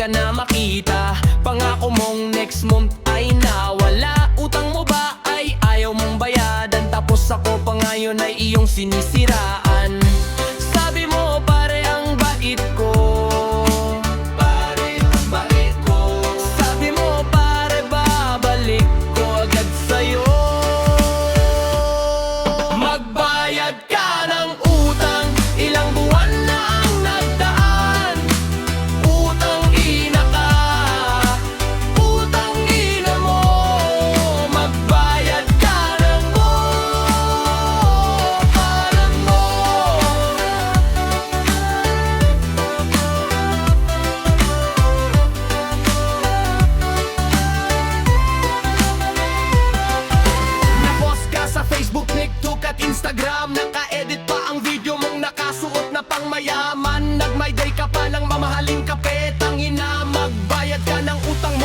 ka na makita. Pangako mong next month ay nawala. Utang mo ba ay ayaw mong bayadan, tapos ako pa ngayon ay iyong sinisiraan. Sabi mo pare ang bait ko, pare ang bait ko. Sabi mo pare babalik ko agad sa'yo. Magbayad ka ng utang, ilang buwan na ang nagdaan. Utang ina ka, utang ina mo. Magbayad ka ng parang mo. Napost ka sa Facebook, TikTok at Instagram. Naka-edit pa ang video mong nakasuot na pang mayaman. Nag-my day ka pa ng mamahaling kape. Tangina, magbayad ka ng utang